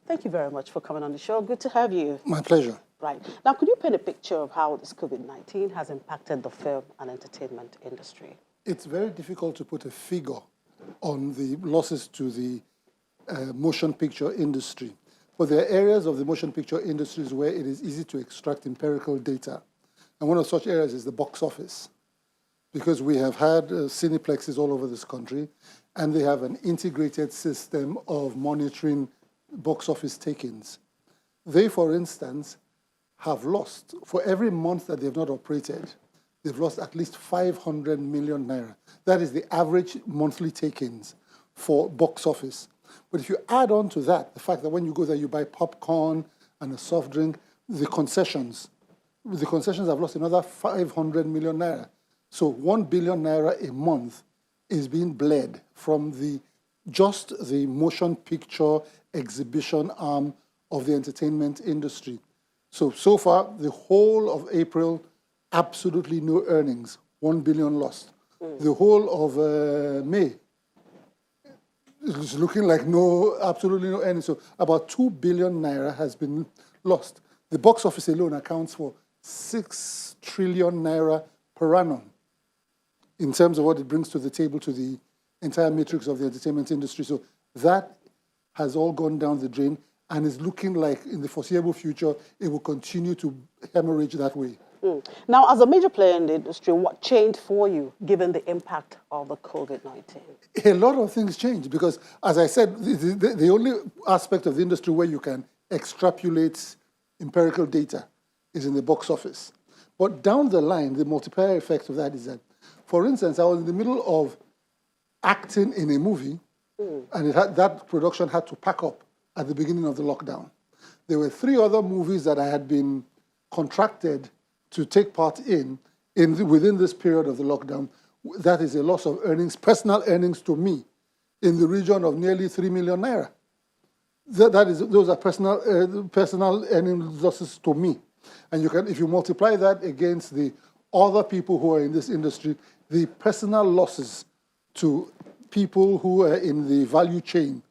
Thank you very much for coming on the show. Good to have you. My pleasure. Right. Now, could you paint a picture of how this COVID-19 has impacted the film and entertainment industry? It's very difficult to put a figure on the losses to the motion picture industry. But there are areas of the motion picture industries where it is easy to extract empirical data. And one of such areas is the box office, because we have had cineplexes all over this country, and they have an integrated system of monitoring box office take-ins. They, for instance, have lost, for every month that they've not operated, they've lost at least 500 million naira. That is the average monthly take-ins for box office. But if you add on to that, the fact that when you go there, you buy popcorn and a soft drink, the concessions have lost another 500 million naira. So 1 billion naira a month is being bled from just the motion picture exhibition arm of the entertainment industry. So far, the whole of April, absolutely no earnings, 1 billion lost. The whole of May, it's looking like absolutely no earnings. So about 2 billion naira has been lost. The box office alone accounts for 6 trillion naira per annum in terms of what it brings to the table to the entire matrix of the entertainment industry. So that has all gone down the drain and is looking like in the foreseeable future, it will continue to hemorrhage that way. Now, as a major player in the industry, what changed for you given the impact of the COVID-19? A lot of things changed because, as I said, the only aspect of the industry where you can extrapolate empirical data is in the box office. But down the line, the multiplier effect of that is that, for instance, I was in the middle of acting in a movie, and that production had to pack up at the beginning of the lockdown. There were 3 other movies that I had been contracted to take part within this period of the lockdown. That is a loss of earnings, personal earnings to me, in the region of nearly 3 million naira. Those are personal earnings losses to me. And if you multiply that against the other people who are in this industry, the personal losses to people who are in the value chain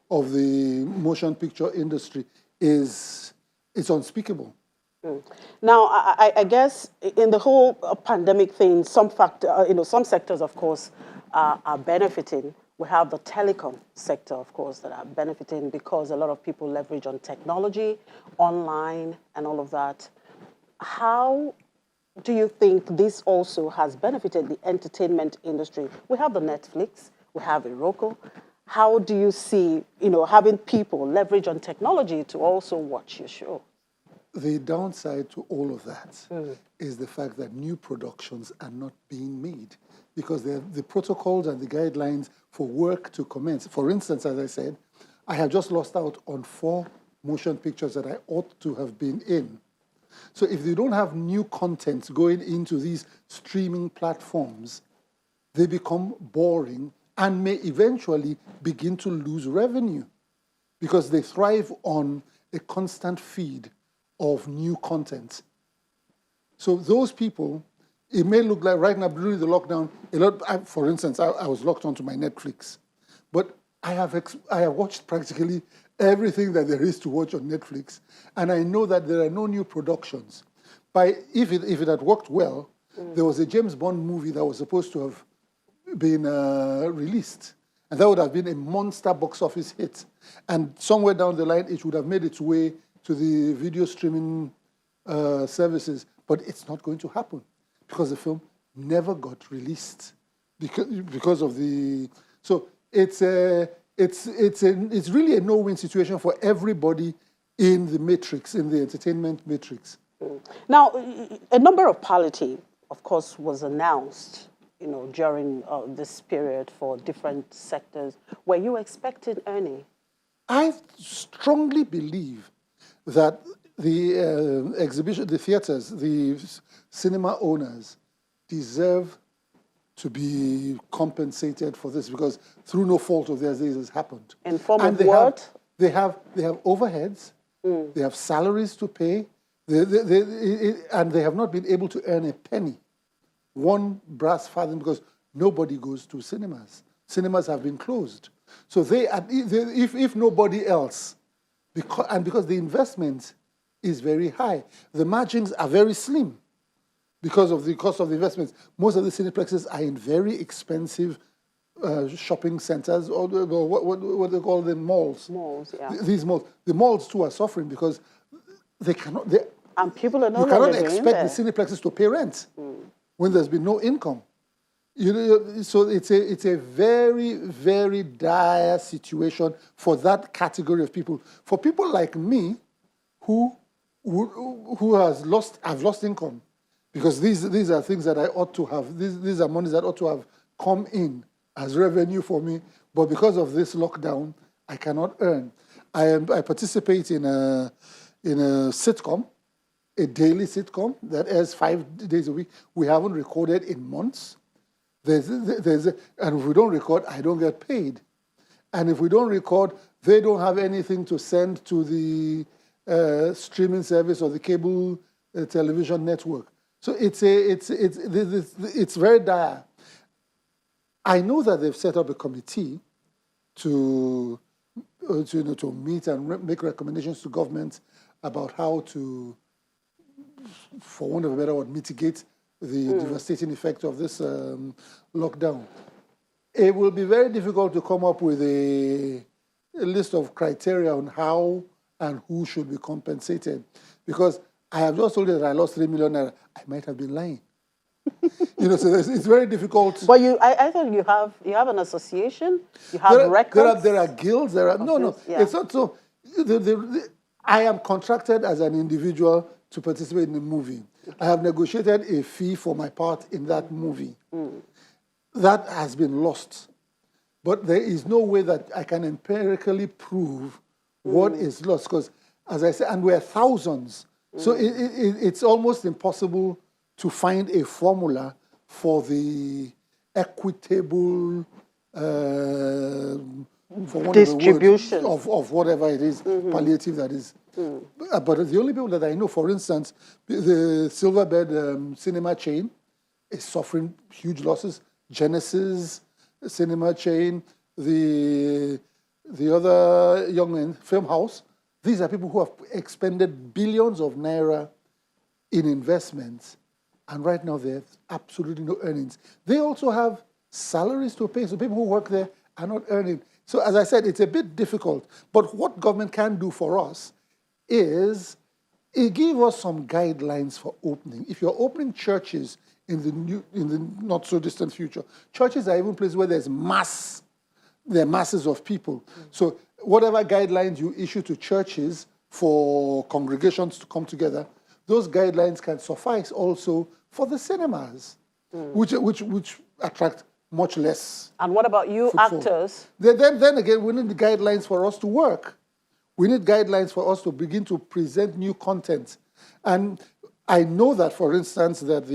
of the motion picture industry is unspeakable. Now, I guess in the whole pandemic thing, some sectors, of course, are benefiting. We have the telecom sector, of course, that are benefiting because a lot of people leverage on technology, online, and all of that. How do you think this also has benefited the entertainment industry? We have the Netflix, we have Roku. How do you see, having people leverage on technology to also watch your show? The downside to all of that is the fact that new productions are not being made because the protocols and the guidelines for work to commence. For instance, as I said, I have just lost out on 4 motion pictures that I ought to have been in. So if they don't have new content going into these streaming platforms, they become boring and may eventually begin to lose revenue because they thrive on a constant feed of new content. So those people, it may look like right now during the lockdown, for instance, I was locked onto my Netflix, but I have watched practically everything that there is to watch on Netflix, and I know that there are no new productions. If it had worked well, there was a James Bond movie that was supposed to have been released, and that would have been a monster box office hit. And somewhere down the line, it would have made its way to the video streaming services, but it's not going to happen because the film never got released because of the. So it's really a no-win situation for everybody in the matrix, in the entertainment matrix. Now, a number of palliative, of course, was announced, during this period for different sectors. Were you expecting any? I strongly believe that the exhibition, the theaters, the cinema owners deserve to be compensated for this because through no fault of theirs, this has happened. In form of what? They have overheads, they have salaries to pay, and they have not been able to earn a penny, one brass farthing, because nobody goes to cinemas. Cinemas have been closed. So if nobody else, because the investment is very high. The margins are very slim because of the cost of the investments. Most of the cineplexes are in very expensive shopping centers, or what they call them, malls. Malls, yeah. These malls. The malls too are suffering because they cannot. And people are no You longer cannot going expect there. the cineplexes to pay rent when there's been no income. So it's a very, very dire situation for that category of people. For people like me, who have lost income, because these are things that I ought to have. These are monies that ought to have come in as revenue for me, but because of this lockdown, I cannot earn. I participate in a sitcom, a daily sitcom that airs 5 days a week. We haven't recorded in months. And if we don't record, I don't get paid. And if we don't record, they don't have anything to send to the streaming service or the cable television network. So it's very dire. I know that they've set up a committee to meet and make recommendations to governments about how to, for want of a better word, mitigate the devastating effect of this lockdown. It will be very difficult to come up with a list of criteria on how and who should be compensated, because I have just told you that I lost 3 million naira. I might have been lying. So it's very difficult. But I thought you have an association. You have records. There are guilds. No. Yeah. It's not so. I am contracted as an individual to participate in the movie. Okay. I have negotiated a fee for my part in that movie. That has been lost. But there is no way that I can empirically prove what is lost, because, as I said, and we're thousands. So it's almost impossible to find a formula for the equitable distribution of whatever it is, palliative that is. But the only people that I know, for instance, the Silverbed cinema chain is suffering huge losses. Genesis cinema chain, the other young film house. These are people who have expended billions of naira in investments, and right now they have absolutely no earnings. They also have salaries to pay, so people who work there are not earning. So as I said, it's a bit difficult. But what government can do for us is it give us some guidelines for opening. If you're opening churches in the not so distant future, churches are even places where there are masses of people. So whatever guidelines you issue to churches for congregations to come together, those guidelines can suffice also for the cinemas, which attract much less. And what about you footfall. Actors? Then again, we need the guidelines for us to work. We need guidelines for us to begin to present new content. And I know that, for instance, that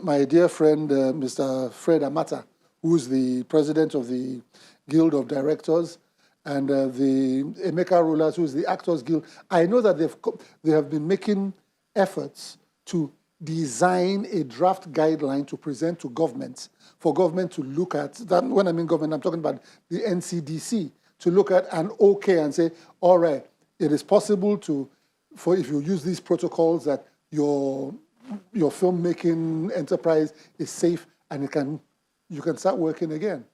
my dear friend, Mr. Fred Amata, who's the president of the Guild of Directors, and the Emeka Rulers, who's the Actors Guild, I know that they have been making efforts to design a draft guideline to present to governments, for government to look at that. When I mean government, I'm talking about the NCDC, to look at and say, all right, it is possible if you use these protocols, that your filmmaking enterprise is safe and you can start working again.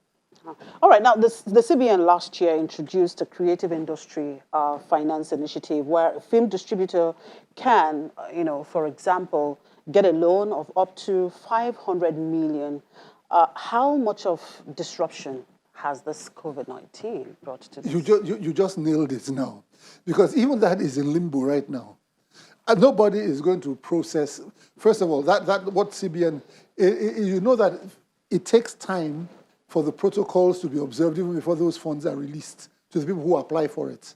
All right, now the CBN last year introduced a creative industry finance initiative where a film distributor can, for example, get a loan of up to 500 million. How much of disruption has this COVID-19 brought to this? You just nailed it now, because even that is in limbo right now. And nobody is going to process. First of all, that what CBN, you know that it takes time for the protocols to be observed even before those funds are released to the people who apply for it.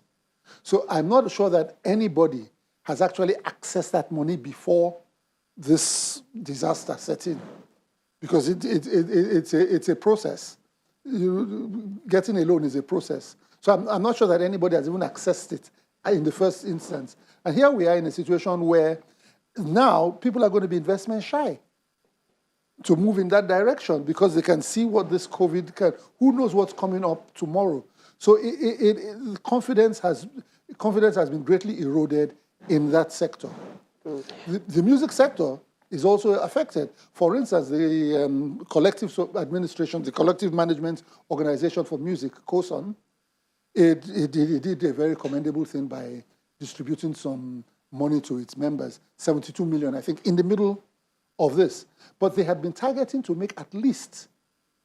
So I'm not sure that anybody has actually accessed that money before this disaster set in, because it's a process. Getting a loan is a process. So I'm not sure that anybody has even accessed it in the first instance. And here we are in a situation where now people are going to be investment shy to move in that direction, because they can see what this COVID can. Who knows what's coming up tomorrow? So confidence has been greatly eroded in that sector. The music sector is also affected. For instance, the collective administration, the collective management organization for music, COSON, it did a very commendable thing by distributing some money to its members, 72 million, I think, in the middle of this. But they had been targeting to make at least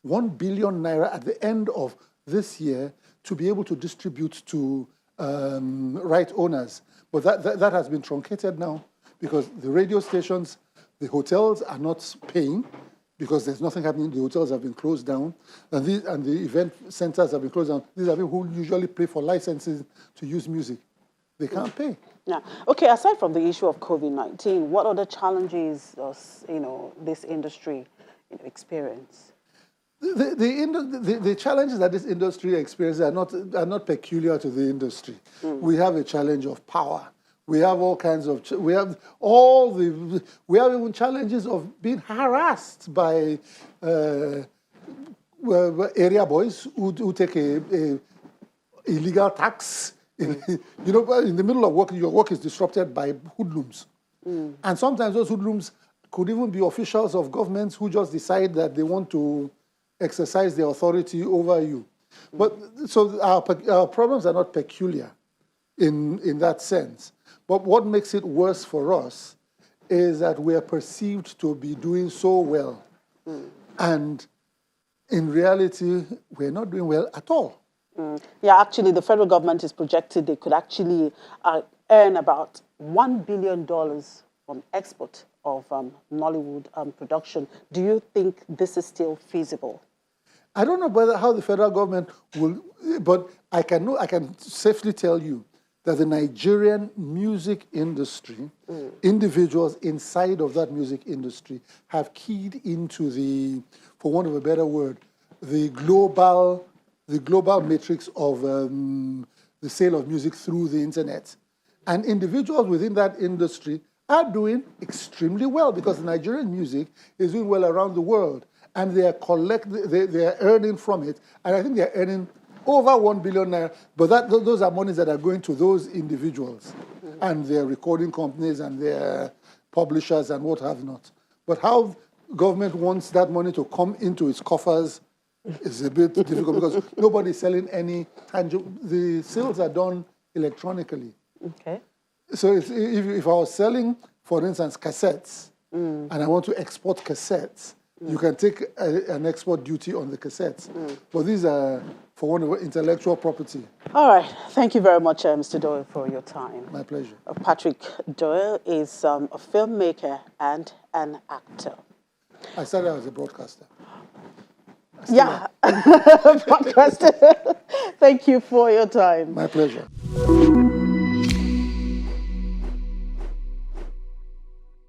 1 billion naira at the end of this year to be able to distribute to right owners. But that has been truncated now because the radio stations, the hotels are not paying because there's nothing happening. The hotels have been closed down, and the event centers have been closed down. These are people who usually pay for licenses to use music. They can't pay. Yeah. Okay. Aside from the issue of COVID-19, what other challenges does this industry experience? The challenges that this industry experiences are not peculiar to the industry. We have a challenge of power. We have all kinds of we have even challenges of being harassed by area boys who take a illegal tax. In the middle of work, your work is disrupted by hoodlums, and sometimes those hoodlums could even be officials of governments who just decide that they want to exercise their authority over you. But so our problems are not peculiar in that sense. But what makes it worse for us is that we are perceived to be doing so well. And in reality, we're not doing well at all. Yeah, actually, the federal government is projected they could actually earn about $1 billion from export of Nollywood production. Do you think this is still feasible? I don't know how the federal government will, but I can safely tell you that the Nigerian music industry, individuals inside of that music industry have keyed into the, for want of a better word, the global matrix of the sale of music through the internet. And individuals within that industry are doing extremely well because Nigerian music is doing well around the world. And they are earning from it. And I think they're earning over 1 billion naira. But those are monies that are going to those individuals and their recording companies and their publishers and what have not. But how government wants that money to come into its coffers is a bit difficult because nobody's selling any tangible. The sales are done electronically. Okay. So if I was selling, for instance, cassettes, and I want to export cassettes, you can take an export duty on the cassettes. But these are for one of intellectual property. All right. Thank you very much, Mr. Doyle, for your time. My pleasure. Patrick Doyle is a filmmaker and an actor. I started out as a broadcaster. Yeah, broadcaster. Thank you for your time. My pleasure.